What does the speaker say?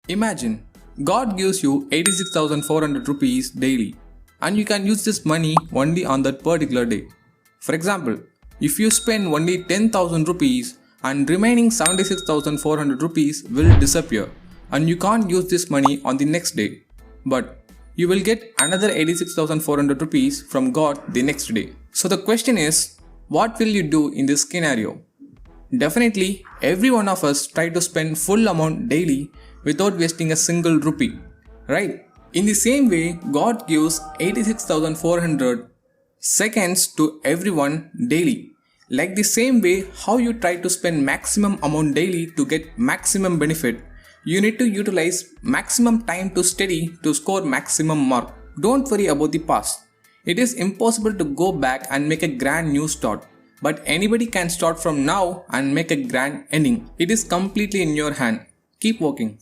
Imagine, God gives you 86,400 rupees daily and you can use this money only on that particular day. For example, if you spend only 10,000 rupees and remaining 76,400 rupees will disappear and you can't use this money on the next day. But you will get another 86,400 rupees from God the next day. So the question is, what will you do in this scenario? Definitely, every one of us try to spend full amount daily without wasting a single rupee, right? In the same way, God gives 86,400 seconds to everyone daily. Like the same way how you try to spend maximum amount daily to get maximum benefit, you need to utilize maximum time to study to score maximum mark. Don't worry about the past. It is impossible to go back and make a grand new start. But anybody can start from now and make a grand ending. It is completely in your hand. Keep working.